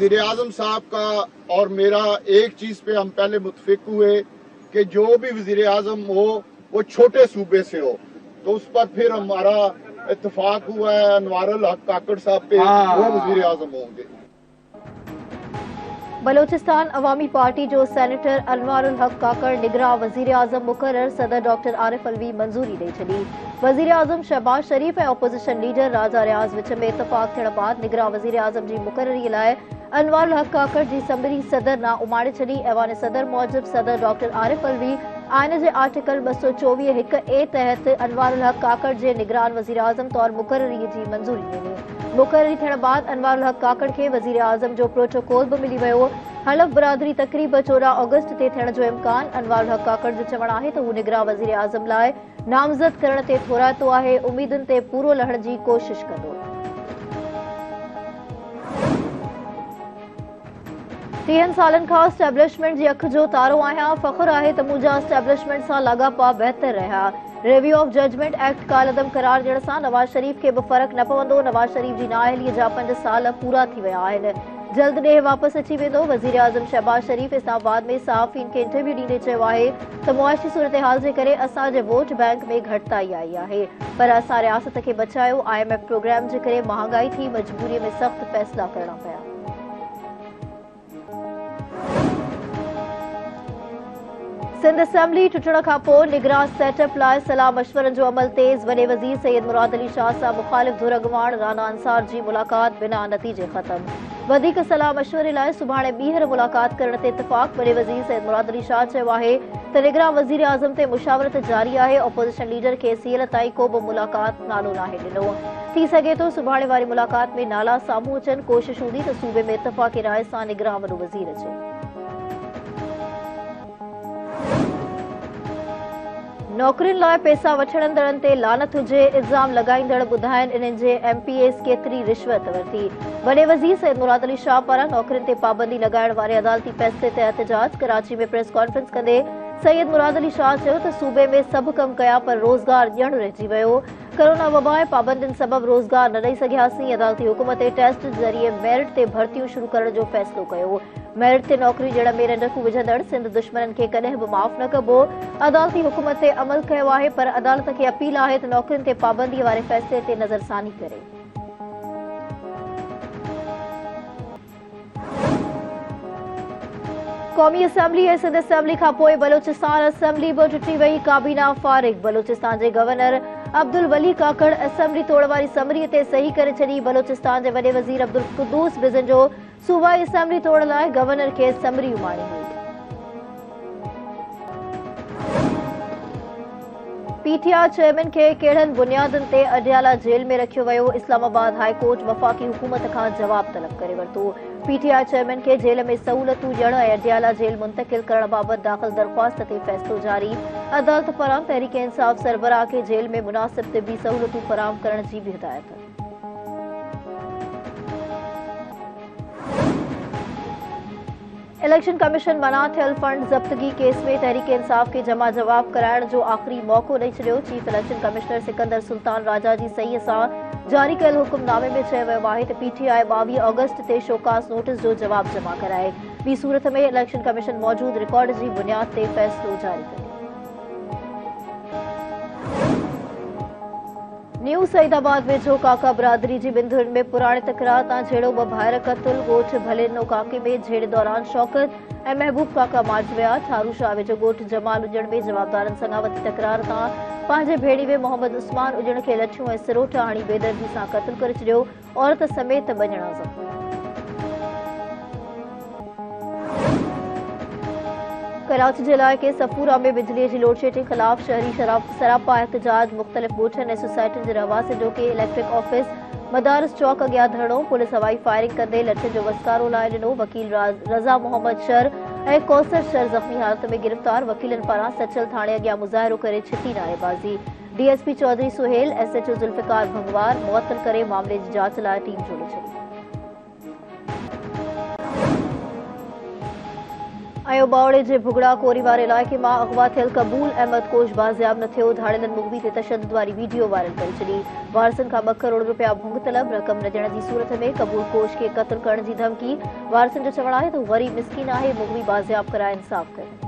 वजीर आजम साहब का और मेरा एक चीज पे हम पहले मुतफिक हुए कि जो भी वजीर आजम हो वो छोटे सूबे से हो, तो उस पर फिर हमारा इत्तेफाक हुआ है अनवारुल हक काकड़ साहब पे, वो वजीर आजम होंगे। बलोचिस्तान अवामी पार्टी जो सेनेटर अनवारुल हक काकड़ निगरां वजीर आजम मुकर्रर सदर डॉक्टर आरिफ अलवी मंजूरी ॾेई छॾी। वजीर आजम शहबाज शरीफ ऐं ऑपोजिशन लीडर राजा रियाज़ विच में इतफाक़ थियण बाद निगरां वजीर आजम जी मुकर्ररीअ लाइ अनवारुल हक काकड़ जी समरी सदर ना उमाड़े छॾी। ऐवान सदर मूजिब सदर डॉक्टर आरिफ अलवी आइन जे आर्टिकल 224(1)A तहत अनवारुल हक काकड़ जे निगरान वजीर आजम तौर मुकर्ररी जी मंजूरी ॾिनी। मुकर्ररी थियण बाद अनवारुल हक काकड़ खे वजीर आजम जो प्रोटोकॉल भी मिली वियो। हलफ बरादरी तकरीब 14 अगस्त ते थियण जो इम्कान। अनवारुल हक काकड़ जो चवण आहे त हू निगरां वजीर आजम लाइ नामज़द करण ते थोराइतो आहे। उम्मीदुनि ते पूरो लहण जी कोशिश कंदो। 30 सालन खां एस्टेब्लिशमेंट जी अख जो तारो आहियां। फख्र आहे त मुंहिंजा एस्टेब्लिशमेंट सां लाॻापा बहितर रहिया। रिव्यू ऑफ जजमेंट एक्ट कालदम करार ॾियण सां नवाज शरीफ खे बि फ़र्क़ु न पवंदो। नवाज शरीफ जी नाअहलीअ जा 5 साल पूरा थी विया आहिनि। जल्द ॾे वापसि अची वेंदो। वज़ीर आज़म शहबाज शरीफ इस्लामाबाद में सहाफ़ियुनि खे इंटरव्यू ॾींदे चयो आहे त मुआशी सूरत-हाल जे करे असांजे वोट बैंक में घटिताई आई आहे, पर असां रियासत खे बचायो। IMF प्रोग्राम जे करे महांगाई थी, मजबूरीअ में सख़्त फ़ैसिला करणा पिया। सिंध असेंबली टुटण खां पोइ निगरान सेटअप लाइ सलाह मशवरनि जो अमल तेज़। वॾे वज़ीर सैयद मुराद अली शाह सां मुख़ालिफ़ धुर अॻुवाण राना अंसार जी मुलाक़ात बिना नतीजे ख़त्म। वधीक सलाह मशवरे लाइ सुभाणे ॿीहर मुलाक़ात करण ते इत्तिफ़ाक़। वॾे वज़ीर सैयद मुराद अली शाह चयो आहे त निगरां वज़ीर आज़म ते मुशावरत जारी आहे। ऑपोज़िशन लीडर खे सीएल ताईं को बि मुलाक़ात नालो नाहे ॾिनो। थी सघे थो सुभाणे वारी मुलाक़ात में नाला साम्हूं अचनि। कोशिश हूंदी त सूबे में इत्तिफ़ाक़ी राय सां निगरां वॾो वज़ीर अचे। नौकरियुनि लाइ पैसा वठणंदड़नि ते लानत हुजे। इल्ज़ाम लॻाईंदड़ ॿुधाइनि इन्हनि जे MPAs केतिरी रिश्वत वरिती। वॾे वज़ीर सैयद मुराद अली शाह पारां नौकरियुनि ते पाबंदी लॻाइण वारे अदालती फ़ैसिले ते एहतिजाज। कराची में प्रेस कॉन्फ्रेंस कंदे सैयद मुराद अली शाह चयो त सूबे में सभु कम कया पर रोज़गार ॼण रहिजी वियो। कोरोना वबा ऐं पाबंदियुनि सबबि रोज़गार न ॾेई सघियासीं। अदालती हुकुम ते टेस्ट ज़रिए मेरिट ते भर्तियूं शुरू करण जो फ़ैसिलो कयो। मेरिट ते नौकरी ॼण में रंडकूं विझंदड़ सिंध दुश्मननि खे कॾहिं बि माफ़ न कबो। अदालती हुकुम ते अमल कयो आहे, पर अदालत खे अपील आहे त नौकरियुनि ते पाबंदीअ वारे फ़ैसिले ते नज़रसानी करे। क़ौमी असेंबली ऐं सिंध असेंबली खां पोइ बलोचिस्तान असेंबली बि टुटी वई। काबीना फारिग। बलोचिस्तान जे गवर्नर अब्दुल वली काकड़ असेंबली तोड़ वारी समरीअ ते सही करे छॾी। बलोचिस्तान जे वॾे वज़ीर अब्दुल कुद्दूस बिज़न जो सूबाई असेंबली तोड़ लाइ गवर्नर खे समरी उमाणी हुई। PTR चेयरमैन खे कहिड़नि बुनियादुनि ते अडियाला जेल में रखियो वियो। इस्लामाबाद हाई कोर्ट वफ़ाक़ी हुकूमत खां जवाब तलब करे वरितो। PTR चेयरमैन खे जेल में सहूलतूं ॾियण ऐं अडियाला जेल मुंतक़िल करण बाबति दाख़िल दरख़्वास्त ते फ़ैसिलो जारी। अदालत पारां तहरीक इंसाफ़ सरबराह खे जेल में मुनासिब तिबी सहूलतूं फ़राहम करण जी बि हिदायत। इलेक्शन कमीशन मना थियल फंड ज़ब्तगी केस में तहरीक इंसाफ़ खे जमा जवाब कराइण जो आख़िरी मौक़ो ॾेई छॾियो। Chief election commissioner Sikandar Sultan Raja जी सहीअ सां जारी कयल हुकुमनामे में चयो वियो आहे त PTI 22 अगस्त ते शोकास नोटिस जो जवाब जमा कराए। ॿी सूरत में इलेक्शन कमीशन मौजूद रिकॉर्ड जी बुनियाद ते फ़ैसिलो जारी करे। न्यू सईदाबाद वेझो काका बिरादरी जी बिंदुनि में पुराणे तकरार तां झेड़ो ॿ भाइर क़तल। ॻोठ भलेनो काके में झेड़े दौरान शौकत ऐं महबूब काका मारिजी विया। ठारू शाह वेझो ॻोठ जमाल उजण में जवाबदारनि सां ॻावती तकरार तां पंहिंजे भेणीवे मोहम्मद उस्मान उजण खे लठियूं ऐं सिरोटा हणी बेदर्दी सां क़तल करे छॾियो। औरत समेत 2 ॼणा ज़ख़्मी। कराची जे इलाइक़े सफूरा में बिजलीअ जी लोड शेडिंग ख़िलाफ़ शहरी सरापा एहतिजाज। मुख़्तलिफ़ ॻोठनि ऐं सोसाइटियुनि जे रहवासियुनि जो के इलेक्ट्रिक ऑफिस मदारस चौक अॻियां धरणो। पुलिस हवाई फायरिंग कंदे लठियुनि जो वसकारो लाइ ॾिनो। वकील रज़ा मोहम्मद शर ऐं कौसर शर ज़ख़्मी हालत में गिरफ़्तार। वकीलनि पारां सचल थाणे अॻियां मुज़ाहिरो करे छिती नारेबाज़ी। DSP चौधरी सुहेल SHO ज़ुल्फ़िकार भंगवार मुअत्तल करे मामले जी जाच लाइ टीम जोड़े छॾी। बावड़े जे भुगड़ा कोरीवार इलाइक़े में अगवा थियल कबूल अहमद कोश बाज़ियाब न थियो। धाड़ेलन मुगवी ते तशद्दुद वारी वीडियो वायरल करे छॾी। वारसनि खां 2 करोड़ रुपया भुंग तलब। रक़म न ॾियण जी सूरत में कबूल कोश खे क़त्ल करण जी धमकी। वारसनि जो चवणु आहे त ग़रीब मिस्किन आहे। मुगवी बाज़ियाब कराए इंसाफ़ कयो।